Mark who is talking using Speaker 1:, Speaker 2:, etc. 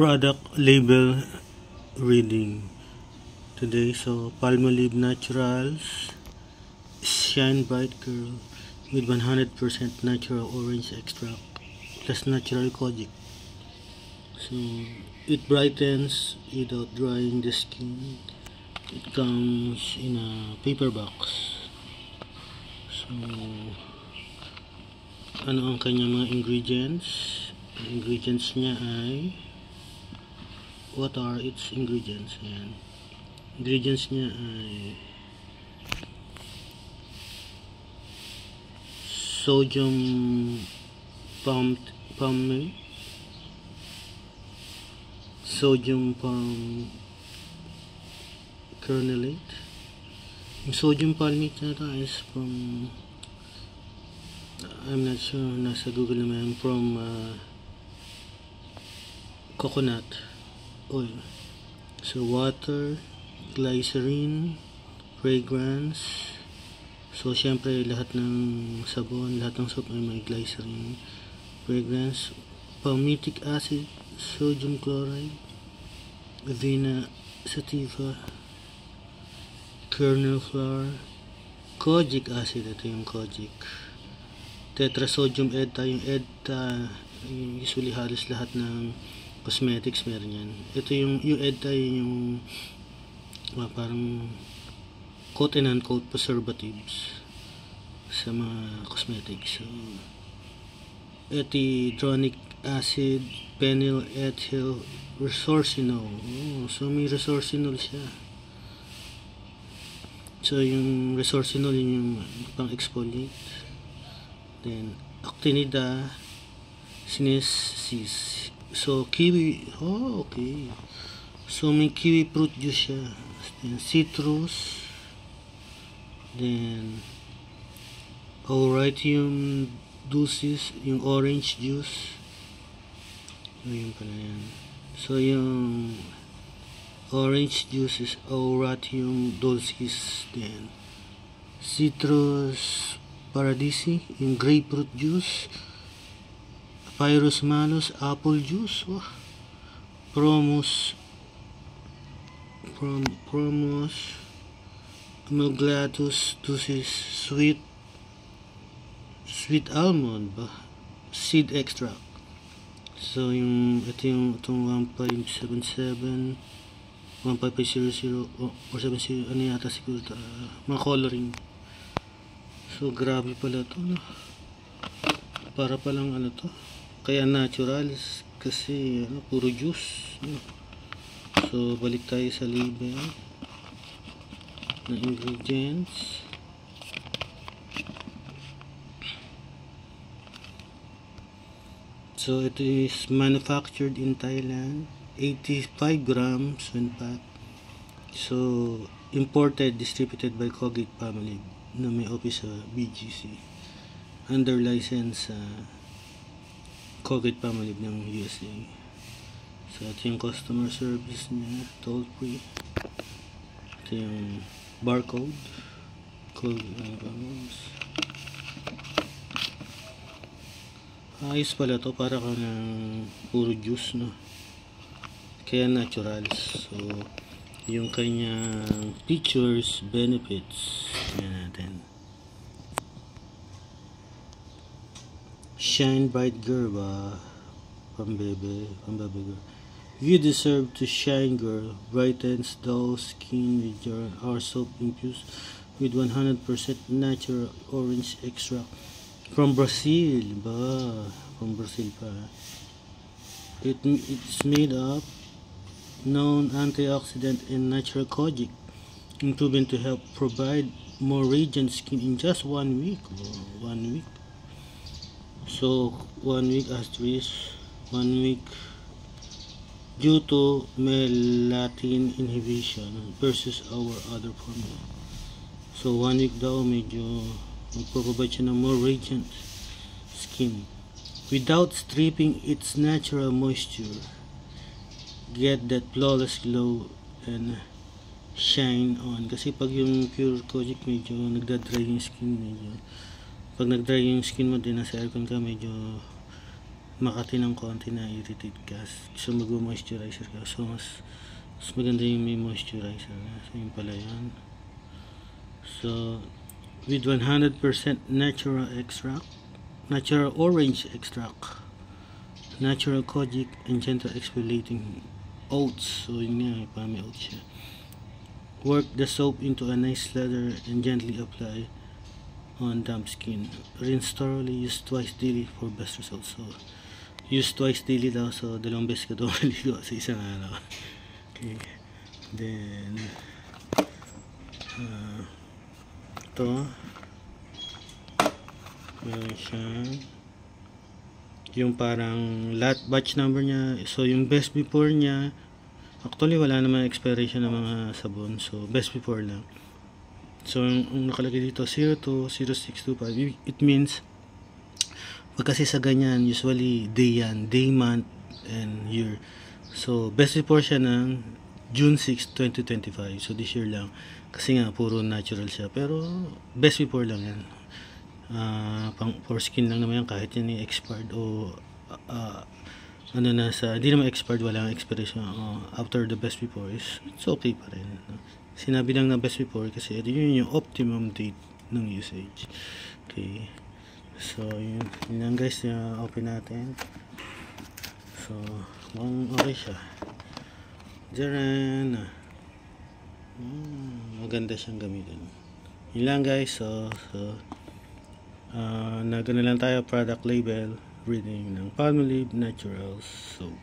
Speaker 1: Product label reading today. So Palmolive Naturals Shine Bright Girl with 100% natural orange extract plus natural kojic. So it brightens without drying the skin. It comes in a paper box. So ano ang kanyang mga ingredients? Ang ingredients niya ay, what are its ingredients? Ayan. Ingredients niya ay sodium palmate, sodium kernelate. Yung sodium palmate na ito is from, I'm not sure, nasa Google naman, from coconut oil. So water, glycerin, fragrance. So syempre lahat ng sabon, lahat ng soap ay may glycerin, fragrance, palmitic acid, sodium chloride, avena sativa, kernel flour, kojic acid, ito yung kojic, tetrasodium EDTA, yung EDTA usually halos lahat ng cosmetics meron yan. Ito yung EDTA, yung parang quote and unquote preservatives sa mga cosmetics. So etidronic acid, penyl ethyl resorcinol. So may resorcinol siya. So yung resorcinol yun yung pang exfoliate. Then actinida sinensis. So kiwi, okay. So may kiwi fruit juice siya. Then citrus, then Auratium dulcis, yung orange juice. Ayun pala yan. So yung orange juice is Auratium dulcis. Then citrus paradisi, yung grapefruit juice. Pyrus malus, apple juice. Promos Amalgamatus dulcis, sweet almond seed extract. So yung itong 1577 15500 or 70, ano yata siguro ito, mga coloring. So grabe pala to, no? Para palang ano to, kaya natural kasi ano, puro juice, no? So balik tayo sa label na ingredients. So it is manufactured in Thailand, 85 grams when packed. So imported, distributed by Colgate-Palmolive na may office sa BGC under license Colgate-Palmolive ng USA. So ito yung customer service niya, toll free. Ito yung barcode, ayos pala to, para ka ng puro juice, no? Kaya natural. So yung kanyang features, benefits, yan natin. Shine Bright Girl ba? Pambebe girl. You deserve to shine, girl. Brightens dull skin with our soap infused with 100% natural orange extract from Brazil ba? From Brazil pa. It's made up known antioxidant and natural kojic, proven to help provide more radiant skin in just 1 week. 1 week. So 1 week asterisk 1 week due to melatonin inhibition versus our other formula. So 1 week daw medyo magpo-provide siya ng more radiant skin without stripping its natural moisture. Get that flawless glow and shine on. Kasi pag yung pure kojic medyo nagda-dry yung skin, medyo pag nag-dry yung skin mo din nasa aircon ka, medyo makati ng konti na irritate ka, so mag-moisturizer ka, so mas maganda yung may moisturizer na. So yun pala yan. So with 100% natural extract, natural orange extract, natural kojic, and gentle exfoliating oats. So yun nga, parang may oats siya. Work the soap into a nice lather and gently apply on damp skin. Rinse thoroughly. Use twice daily for best results. So use twice daily daw. So dalawang beses ka daw maligo sa isang araw. Okay. Then ito, meron siyang yung parang lot batch number niya. So yung best before niya, actually wala naman expiration ng mga sabon, so best before lang. So yung nakalagay dito 02, 0625, it means pag kasi sa ganyan usually day yan, day, month, and year. So best before siya ng June 6, 2025. So this year lang, kasi nga puro natural siya, pero best before lang yan. Pang for skin lang naman yan, kahit yan expired o ano na sa, hindi naman expired, walang expiration. After the best before is, it's okay pa rin. Sinabi lang na best before kasi yun yung optimum date ng usage. Okay, so yun lang guys, open natin. So mukhang okay siya. Diyan maganda siyang gamitin. Yun lang guys. So nagano lang tayo, product label reading ng Palmolive Natural Soap.